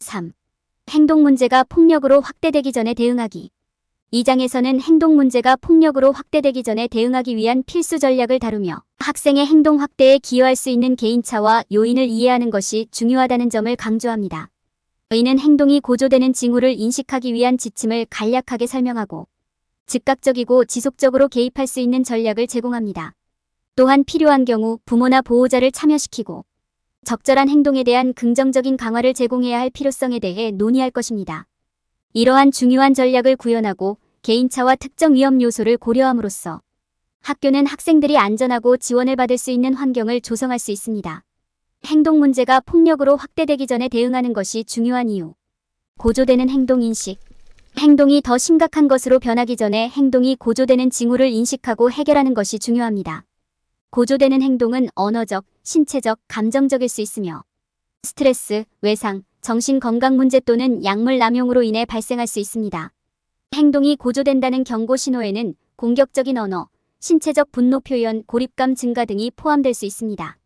3. 행동 문제가 폭력으로 확대되기 전에 대응하기. 이 장에서는 행동 문제가 폭력으로 확대되기 전에 대응하기 위한 필수 전략을 다루며 학생의 행동 확대에 기여할 수 있는 개인차와 요인을 이해하는 것이 중요하다는 점을 강조합니다. 이는 행동이 고조되는 징후를 인식하기 위한 지침을 간략하게 설명하고 즉각적이고 지속적으로 개입할 수 있는 전략을 제공합니다. 또한 필요한 경우 부모나 보호자를 참여시키고 적절한 행동에 대한 긍정적인 강화를 제공해야 할 필요성에 대해 논의할 것입니다. 이러한 중요한 전략을 구현하고 개인차와 특정 위험 요소를 고려함으로써 학교는 학생들이 안전하고 지원을 받을 수 있는 환경을 조성할 수 있습니다. 행동 문제가 폭력으로 확대되기 전에 대응하는 것이 중요한 이유. 고조되는 행동 인식. 행동이 더 심각한 것으로 변하기 전에 행동이 고조되는 징후를 인식하고 해결하는 것이 중요합니다. 고조되는 행동은 언어적, 신체적, 감정적일 수 있으며 스트레스, 외상, 정신건강 문제 또는 약물 남용으로 인해 발생할 수 있습니다. 행동이 고조된다는 경고 신호에는 공격적인 언어, 신체적 분노 표현, 고립감 증가 등이 포함될 수 있습니다.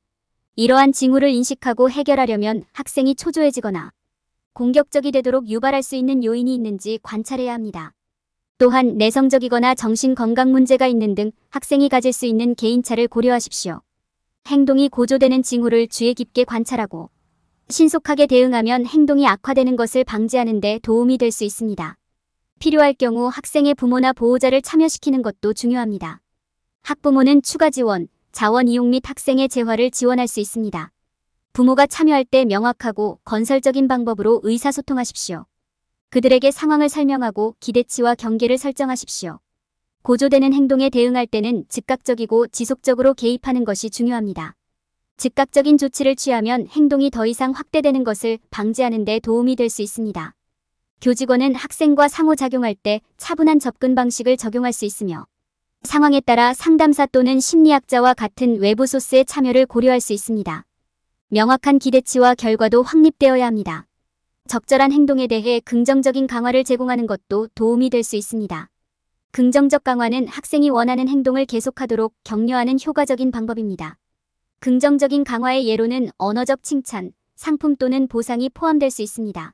이러한 징후를 인식하고 해결하려면 학생이 초조해지거나 공격적이 되도록 유발할 수 있는 요인이 있는지 관찰해야 합니다. 또한 내성적이거나 정신건강 문제가 있는 등 학생이 가질 수 있는 개인차를 고려하십시오. 행동이 고조되는 징후를 주의 깊게 관찰하고 신속하게 대응하면 행동이 악화되는 것을 방지하는 데 도움이 될 수 있습니다. 필요할 경우 학생의 부모나 보호자를 참여시키는 것도 중요합니다. 학부모는 추가 지원, 자원 이용 및 학생의 재활을 지원할 수 있습니다. 부모가 참여할 때 명확하고 건설적인 방법으로 의사소통하십시오. 그들에게 상황을 설명하고 기대치와 경계를 설정하십시오. 고조되는 행동에 대응할 때는 즉각적이고 지속적으로 개입하는 것이 중요합니다. 즉각적인 조치를 취하면 행동이 더 이상 확대되는 것을 방지하는 데 도움이 될 수 있습니다. 교직원은 학생과 상호작용할 때 차분한 접근 방식을 적용할 수 있으며 상황에 따라 상담사 또는 심리학자와 같은 외부 소스의 참여를 고려할 수 있습니다. 명확한 기대치와 결과도 확립되어야 합니다. 적절한 행동에 대해 긍정적인 강화를 제공하는 것도 도움이 될 수 있습니다. 긍정적 강화는 학생이 원하는 행동을 계속하도록 격려하는 효과적인 방법입니다. 긍정적인 강화의 예로는 언어적 칭찬, 상품 또는 보상이 포함될 수 있습니다.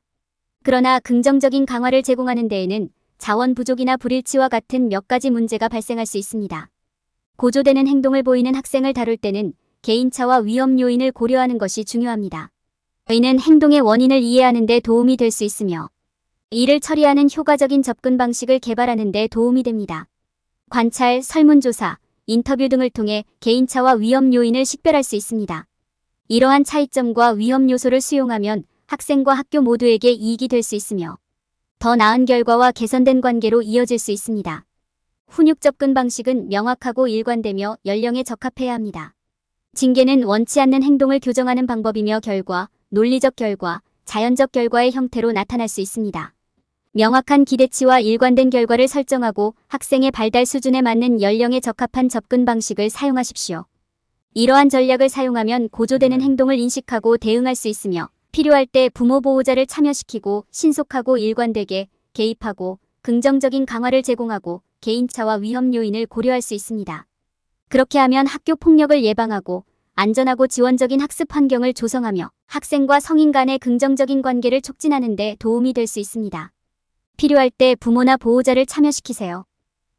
그러나 긍정적인 강화를 제공하는 데에는 자원 부족이나 불일치와 같은 몇 가지 문제가 발생할 수 있습니다. 고조되는 행동을 보이는 학생을 다룰 때는 개인차와 위험 요인을 고려하는 것이 중요합니다. 이는 행동의 원인을 이해하는 데 도움이 될 수 있으며 이를 처리하는 효과적인 접근 방식을 개발하는 데 도움이 됩니다. 관찰, 설문조사, 인터뷰 등을 통해 개인차와 위험 요인을 식별할 수 있습니다. 이러한 차이점과 위험 요소를 수용하면 학생과 학교 모두에게 이익이 될 수 있으며 더 나은 결과와 개선된 관계로 이어질 수 있습니다. 훈육 접근 방식은 명확하고 일관되며 연령에 적합해야 합니다. 징계는 원치 않는 행동을 교정하는 방법이며 결과, 논리적 결과, 자연적 결과의 형태로 나타날 수 있습니다. 명확한 기대치와 일관된 결과를 설정하고 학생의 발달 수준에 맞는 연령에 적합한 접근 방식을 사용하십시오. 이러한 전략을 사용하면 고조되는 행동을 인식하고 대응할 수 있으며 필요할 때 부모 보호자를 참여시키고 신속하고 일관되게 개입하고 긍정적인 강화를 제공하고 개인차와 위험 요인을 고려할 수 있습니다. 그렇게 하면 학교 폭력을 예방하고 안전하고 지원적인 학습 환경을 조성하며 학생과 성인 간의 긍정적인 관계를 촉진하는 데 도움이 될 수 있습니다. 필요할 때 부모나 보호자를 참여시키세요.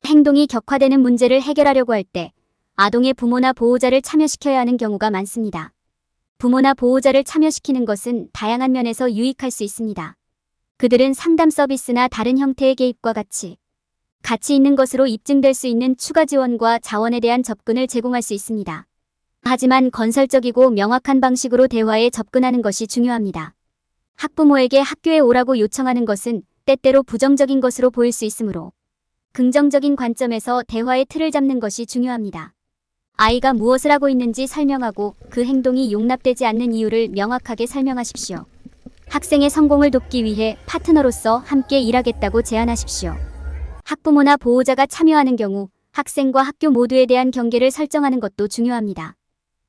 행동이 격화되는 문제를 해결하려고 할 때 아동의 부모나 보호자를 참여시켜야 하는 경우가 많습니다. 부모나 보호자를 참여시키는 것은 다양한 면에서 유익할 수 있습니다. 그들은 상담 서비스나 다른 형태의 개입과 같이 가치 있는 것으로 입증될 수 있는 추가 지원과 자원에 대한 접근을 제공할 수 있습니다. 하지만 건설적이고 명확한 방식으로 대화에 접근하는 것이 중요합니다. 학부모에게 학교에 오라고 요청하는 것은 때때로 부정적인 것으로 보일 수 있으므로 긍정적인 관점에서 대화의 틀을 잡는 것이 중요합니다. 아이가 무엇을 하고 있는지 설명하고 그 행동이 용납되지 않는 이유를 명확하게 설명하십시오. 학생의 성공을 돕기 위해 파트너로서 함께 일하겠다고 제안하십시오. 학부모나 보호자가 참여하는 경우 학생과 학교 모두에 대한 경계를 설정하는 것도 중요합니다.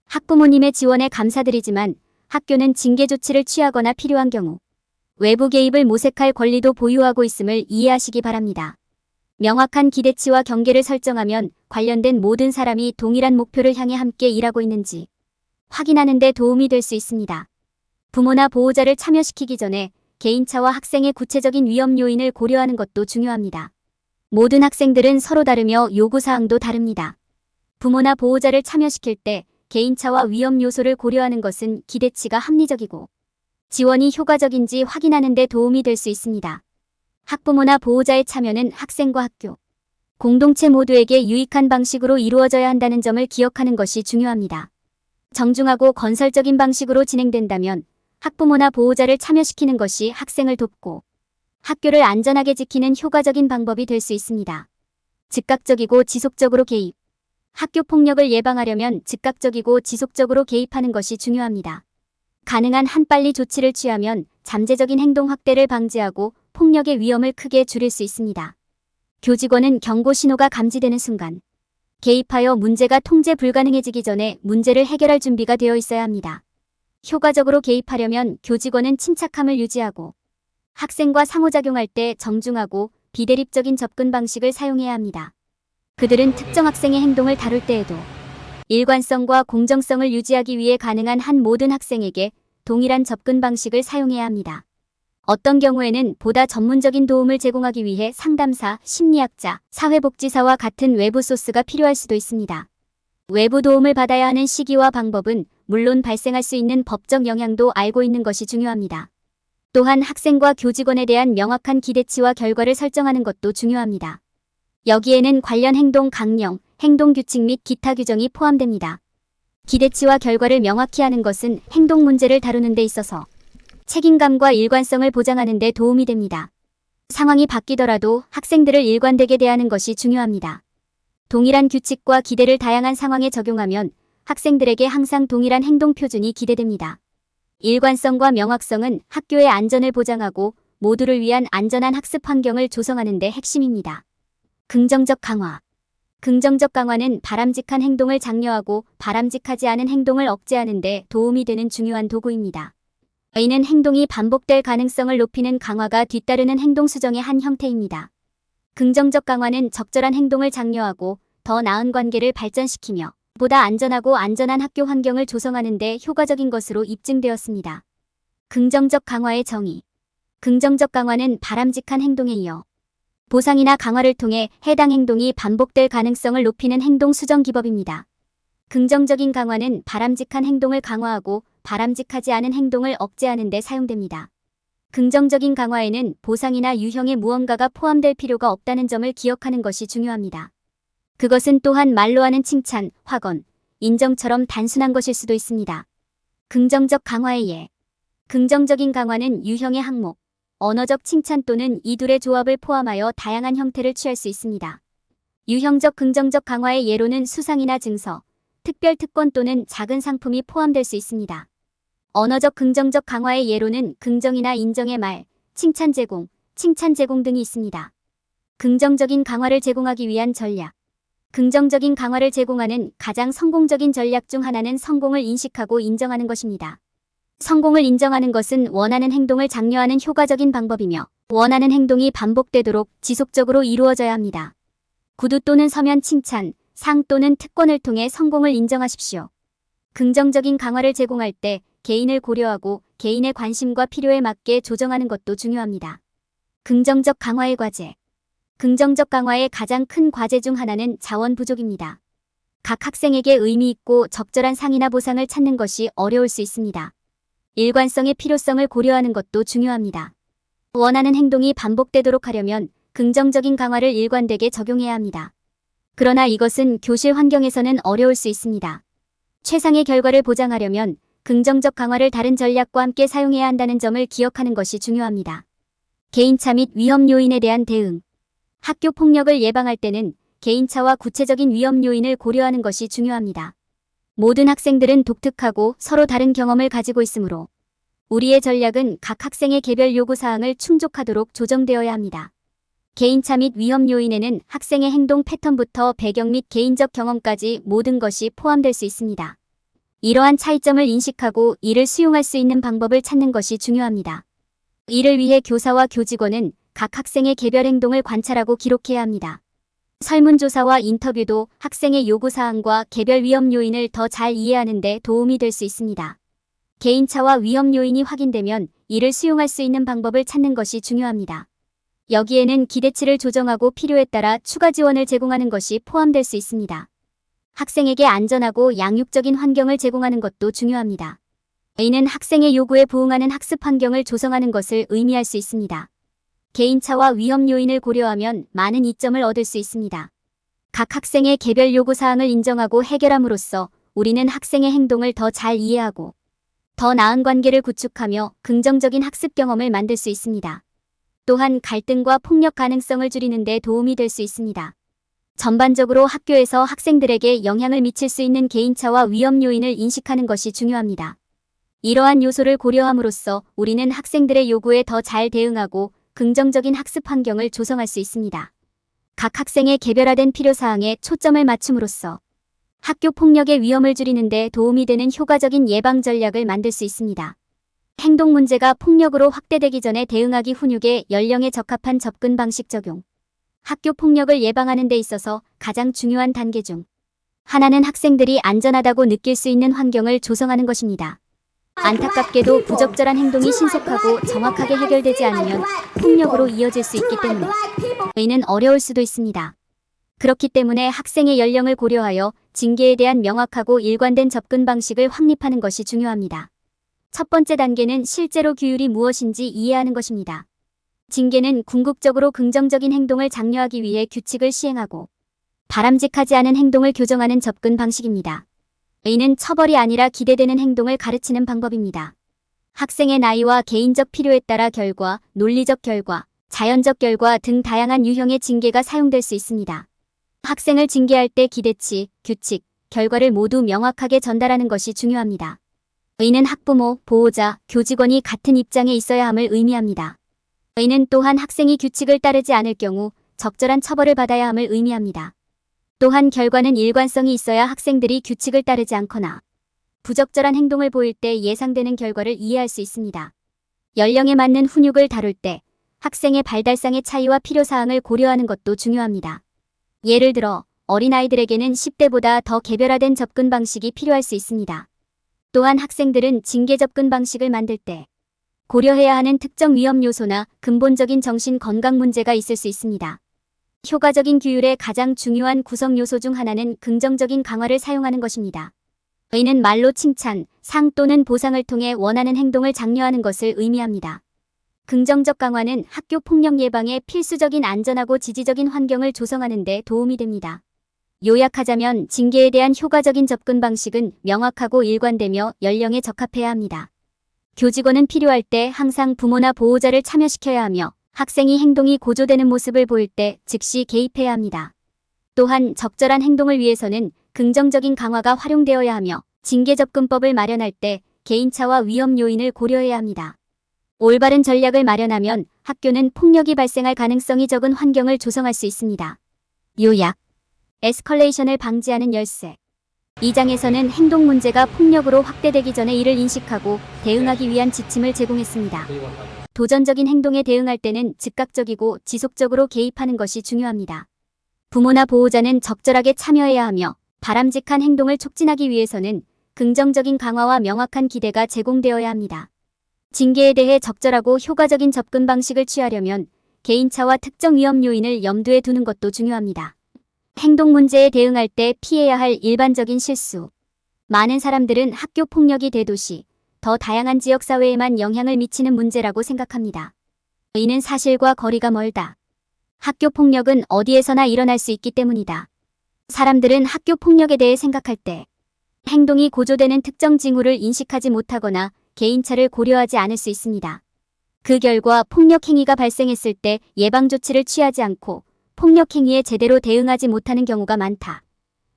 학부모님의 지원에 감사드리지만 학교는 징계 조치를 취하거나 필요한 경우 외부 개입을 모색할 권리도 보유하고 있음을 이해하시기 바랍니다. 명확한 기대치와 경계를 설정하면 관련된 모든 사람이 동일한 목표를 향해 함께 일하고 있는지 확인하는 데 도움이 될 수 있습니다. 부모나 보호자를 참여시키기 전에 개인차와 학생의 구체적인 위험 요인을 고려하는 것도 중요합니다. 모든 학생들은 서로 다르며 요구사항도 다릅니다. 부모나 보호자를 참여시킬 때 개인차와 위험 요소를 고려하는 것은 기대치가 합리적이고 지원이 효과적인지 확인하는 데 도움이 될 수 있습니다. 학부모나 보호자의 참여는 학생과 학교, 공동체 모두에게 유익한 방식으로 이루어져야 한다는 점을 기억하는 것이 중요합니다. 정중하고 건설적인 방식으로 진행된다면 학부모나 보호자를 참여시키는 것이 학생을 돕고 학교를 안전하게 지키는 효과적인 방법이 될 수 있습니다. 즉각적이고 지속적으로 개입. 학교 폭력을 예방하려면 즉각적이고 지속적으로 개입하는 것이 중요합니다. 가능한 한 빨리 조치를 취하면 잠재적인 행동 확대를 방지하고 폭력의 위험을 크게 줄일 수 있습니다. 교직원은 경고 신호가 감지되는 순간 개입하여 문제가 통제 불가능해지기 전에 문제를 해결할 준비가 되어 있어야 합니다. 효과적으로 개입하려면 교직원은 침착함을 유지하고 학생과 상호작용할 때 정중하고 비대립적인 접근 방식을 사용해야 합니다. 그들은 특정 학생의 행동을 다룰 때에도 일관성과 공정성을 유지하기 위해 가능한 한 모든 학생에게 동일한 접근 방식을 사용해야 합니다. 어떤 경우에는 보다 전문적인 도움을 제공하기 위해 상담사, 심리학자, 사회복지사와 같은 외부 소스가 필요할 수도 있습니다. 외부 도움을 받아야 하는 시기와 방법은 물론 발생할 수 있는 법적 영향도 알고 있는 것이 중요합니다. 또한 학생과 교직원에 대한 명확한 기대치와 결과를 설정하는 것도 중요합니다. 여기에는 관련 행동 강령, 행동 규칙 및 기타 규정이 포함됩니다. 기대치와 결과를 명확히 하는 것은 행동 문제를 다루는 데 있어서 책임감과 일관성을 보장하는 데 도움이 됩니다. 상황이 바뀌더라도 학생들을 일관되게 대하는 것이 중요합니다. 동일한 규칙과 기대를 다양한 상황에 적용하면 학생들에게 항상 동일한 행동 표준이 기대됩니다. 일관성과 명확성은 학교의 안전을 보장하고 모두를 위한 안전한 학습 환경을 조성하는 데 핵심입니다. 긍정적 강화. 긍정적 강화는 바람직한 행동을 장려하고 바람직하지 않은 행동을 억제하는 데 도움이 되는 중요한 도구입니다. 이는 행동이 반복될 가능성을 높이는 강화가 뒤따르는 행동 수정의 한 형태입니다. 긍정적 강화는 적절한 행동을 장려하고 더 나은 관계를 발전시키며 보다 안전하고 안전한 학교 환경을 조성하는 데 효과적인 것으로 입증되었습니다. 긍정적 강화의 정의. 긍정적 강화는 바람직한 행동에 이어 보상이나 강화를 통해 해당 행동이 반복될 가능성을 높이는 행동 수정 기법입니다. 긍정적인 강화는 바람직한 행동을 강화하고 바람직하지 않은 행동을 억제하는 데 사용됩니다. 긍정적인 강화에는 보상이나 유형의 무언가가 포함될 필요가 없다는 점을 기억하는 것이 중요합니다. 그것은 또한 말로 하는 칭찬, 확언, 인정처럼 단순한 것일 수도 있습니다. 긍정적 강화의 예. 긍정적인 강화는 유형의 항목, 언어적 칭찬 또는 이 둘의 조합을 포함하여 다양한 형태를 취할 수 있습니다. 유형적 긍정적 강화의 예로는 수상이나 증서, 특별 특권 또는 작은 상품이 포함될 수 있습니다. 언어적 긍정적 강화의 예로는 긍정이나 인정의 말, 칭찬 제공 등이 있습니다. 긍정적인 강화를 제공하기 위한 전략. 긍정적인 강화를 제공하는 가장 성공적인 전략 중 하나는 성공을 인식하고 인정하는 것입니다. 성공을 인정하는 것은 원하는 행동을 장려하는 효과적인 방법이며 원하는 행동이 반복되도록 지속적으로 이루어져야 합니다. 구두 또는 서면 칭찬, 상 또는 특권을 통해 성공을 인정하십시오. 긍정적인 강화를 제공할 때 개인을 고려하고 개인의 관심과 필요에 맞게 조정하는 것도 중요합니다. 긍정적 강화의 과제. 긍정적 강화의 가장 큰 과제 중 하나는 자원 부족입니다. 각 학생에게 의미 있고 적절한 상이나 보상을 찾는 것이 어려울 수 있습니다. 일관성의 필요성을 고려하는 것도 중요합니다. 원하는 행동이 반복되도록 하려면 긍정적인 강화를 일관되게 적용해야 합니다. 그러나 이것은 교실 환경에서는 어려울 수 있습니다. 최상의 결과를 보장하려면 긍정적 강화를 다른 전략과 함께 사용해야 한다는 점을 기억하는 것이 중요합니다. 개인차 및 위험 요인에 대한 대응. 학교 폭력을 예방할 때는 개인차와 구체적인 위험 요인을 고려하는 것이 중요합니다. 모든 학생들은 독특하고 서로 다른 경험을 가지고 있으므로 우리의 전략은 각 학생의 개별 요구사항을 충족하도록 조정되어야 합니다. 개인차 및 위험 요인에는 학생의 행동 패턴부터 배경 및 개인적 경험까지 모든 것이 포함될 수 있습니다. 이러한 차이점을 인식하고 이를 수용할 수 있는 방법을 찾는 것이 중요합니다. 이를 위해 교사와 교직원은 각 학생의 개별 행동을 관찰하고 기록해야 합니다. 설문조사와 인터뷰도 학생의 요구사항과 개별 위험 요인을 더 잘 이해하는 데 도움이 될 수 있습니다. 개인차와 위험 요인이 확인되면 이를 수용할 수 있는 방법을 찾는 것이 중요합니다. 여기에는 기대치를 조정하고 필요에 따라 추가 지원을 제공하는 것이 포함될 수 있습니다. 학생에게 안전하고 양육적인 환경을 제공하는 것도 중요합니다. 이는 학생의 요구에 부응하는 학습 환경을 조성하는 것을 의미할 수 있습니다. 개인차와 위험 요인을 고려하면 많은 이점을 얻을 수 있습니다. 각 학생의 개별 요구사항을 인정하고 해결함으로써 우리는 학생의 행동을 더 잘 이해하고 더 나은 관계를 구축하며 긍정적인 학습 경험을 만들 수 있습니다. 또한 갈등과 폭력 가능성을 줄이는 데 도움이 될 수 있습니다. 전반적으로 학교에서 학생들에게 영향을 미칠 수 있는 개인차와 위험 요인을 인식하는 것이 중요합니다. 이러한 요소를 고려함으로써 우리는 학생들의 요구에 더 잘 대응하고 긍정적인 학습 환경을 조성할 수 있습니다. 각 학생의 개별화된 필요사항에 초점을 맞춤으로써 학교 폭력의 위험을 줄이는 데 도움이 되는 효과적인 예방 전략을 만들 수 있습니다. 행동 문제가 폭력으로 확대되기 전에 대응하기 훈육의 연령에 적합한 접근 방식 적용. 학교 폭력을 예방하는 데 있어서 가장 중요한 단계 중 하나는 학생들이 안전하다고 느낄 수 있는 환경을 조성하는 것입니다. 안타깝게도 부적절한 행동이 신속하고 정확하게 해결되지 않으면 폭력으로 이어질 수 있기 때문에 이는 어려울 수도 있습니다. 그렇기 때문에 학생의 연령을 고려하여 징계에 대한 명확하고 일관된 접근 방식을 확립하는 것이 중요합니다. 첫 번째 단계는 실제로 규율이 무엇인지 이해하는 것입니다. 징계는 궁극적으로 긍정적인 행동을 장려하기 위해 규칙을 시행하고 바람직하지 않은 행동을 교정하는 접근 방식입니다. 이는 처벌이 아니라 기대되는 행동을 가르치는 방법입니다. 학생의 나이와 개인적 필요에 따라 결과, 논리적 결과, 자연적 결과 등 다양한 유형의 징계가 사용될 수 있습니다. 학생을 징계할 때 기대치, 규칙, 결과를 모두 명확하게 전달하는 것이 중요합니다. 이는 학부모, 보호자, 교직원이 같은 입장에 있어야 함을 의미합니다. 이는 또한 학생이 규칙을 따르지 않을 경우 적절한 처벌을 받아야 함을 의미합니다. 또한 결과는 일관성이 있어야 학생들이 규칙을 따르지 않거나 부적절한 행동을 보일 때 예상되는 결과를 이해할 수 있습니다. 연령에 맞는 훈육을 다룰 때 학생의 발달상의 차이와 필요사항을 고려하는 것도 중요합니다. 예를 들어 어린아이들에게는 10대보다 더 개별화된 접근 방식이 필요할 수 있습니다. 또한 학생들은 징계 접근 방식을 만들 때 고려해야 하는 특정 위험 요소나 근본적인 정신 건강 문제가 있을 수 있습니다. 효과적인 규율의 가장 중요한 구성 요소 중 하나는 긍정적인 강화를 사용하는 것입니다. 이는 말로 칭찬, 상 또는 보상을 통해 원하는 행동을 장려하는 것을 의미합니다. 긍정적 강화는 학교 폭력 예방에 필수적인 안전하고 지지적인 환경을 조성하는 데 도움이 됩니다. 요약하자면 징계에 대한 효과적인 접근 방식은 명확하고 일관되며 연령에 적합해야 합니다. 교직원은 필요할 때 항상 부모나 보호자를 참여시켜야 하며 학생이 행동이 고조되는 모습을 보일 때 즉시 개입해야 합니다. 또한 적절한 행동을 위해서는 긍정적인 강화가 활용되어야 하며 징계 접근법을 마련할 때 개인차와 위험 요인을 고려해야 합니다. 올바른 전략을 마련하면 학교는 폭력이 발생할 가능성이 적은 환경을 조성할 수 있습니다. 요약. 에스컬레이션을 방지하는 열쇠. 이 장에서는 행동 문제가 폭력으로 확대되기 전에 이를 인식하고 대응하기 위한 지침을 제공했습니다. 도전적인 행동에 대응할 때는 즉각적이고 지속적으로 개입하는 것이 중요합니다. 부모나 보호자는 적절하게 참여해야 하며 바람직한 행동을 촉진하기 위해서는 긍정적인 강화와 명확한 기대가 제공되어야 합니다. 징계에 대해 적절하고 효과적인 접근 방식을 취하려면 개인차와 특정 위험 요인을 염두에 두는 것도 중요합니다. 행동 문제에 대응할 때 피해야 할 일반적인 실수. 많은 사람들은 학교 폭력이 대도시, 더 다양한 지역사회에만 영향을 미치는 문제라고 생각합니다. 이는 사실과 거리가 멀다. 학교 폭력은 어디에서나 일어날 수 있기 때문이다. 사람들은 학교 폭력에 대해 생각할 때 행동이 고조되는 특정 징후를 인식하지 못하거나 개인차를 고려하지 않을 수 있습니다. 그 결과 폭력 행위가 발생했을 때 예방 조치를 취하지 않고 폭력 행위에 제대로 대응하지 못하는 경우가 많다.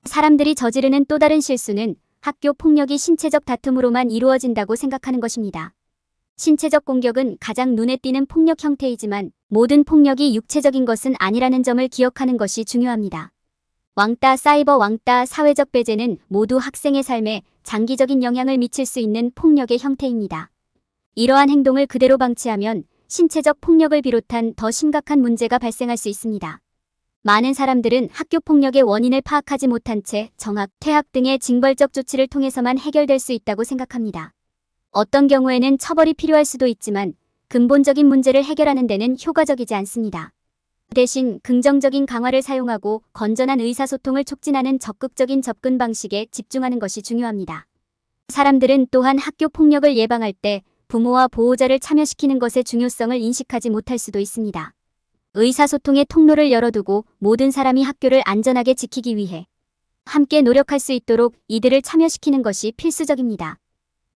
사람들이 저지르는 또 다른 실수는 학교 폭력이 신체적 다툼으로만 이루어진다고 생각하는 것입니다. 신체적 공격은 가장 눈에 띄는 폭력 형태이지만 모든 폭력이 육체적인 것은 아니라는 점을 기억하는 것이 중요합니다. 왕따, 사이버 왕따, 사회적 배제는 모두 학생의 삶에 장기적인 영향을 미칠 수 있는 폭력의 형태입니다. 이러한 행동을 그대로 방치하면 신체적 폭력을 비롯한 더 심각한 문제가 발생할 수 있습니다. 많은 사람들은 학교 폭력의 원인을 파악하지 못한 채 정학, 퇴학 등의 징벌적 조치를 통해서만 해결될 수 있다고 생각합니다. 어떤 경우에는 처벌이 필요할 수도 있지만 근본적인 문제를 해결하는 데는 효과적이지 않습니다. 대신 긍정적인 강화를 사용하고 건전한 의사소통을 촉진하는 적극적인 접근 방식에 집중하는 것이 중요합니다. 사람들은 또한 학교 폭력을 예방할 때 부모와 보호자를 참여시키는 것의 중요성을 인식하지 못할 수도 있습니다. 의사소통의 통로를 열어두고 모든 사람이 학교를 안전하게 지키기 위해 함께 노력할 수 있도록 이들을 참여시키는 것이 필수적입니다.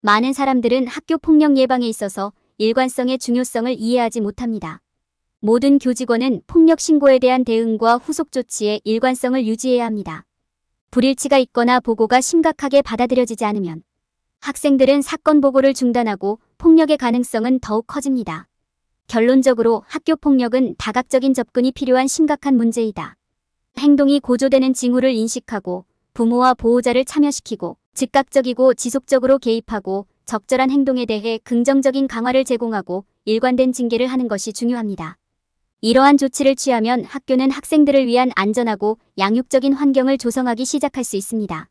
많은 사람들은 학교 폭력 예방에 있어서 일관성의 중요성을 이해하지 못합니다. 모든 교직원은 폭력 신고에 대한 대응과 후속 조치의 일관성을 유지해야 합니다. 불일치가 있거나 보고가 심각하게 받아들여지지 않으면 학생들은 사건 보고를 중단하고 폭력의 가능성은 더욱 커집니다. 결론적으로 학교 폭력은 다각적인 접근이 필요한 심각한 문제이다. 행동이 고조되는 징후를 인식하고 부모와 보호자를 참여시키고 즉각적이고 지속적으로 개입하고 적절한 행동에 대해 긍정적인 강화를 제공하고 일관된 징계를 하는 것이 중요합니다. 이러한 조치를 취하면 학교는 학생들을 위한 안전하고 양육적인 환경을 조성하기 시작할 수 있습니다.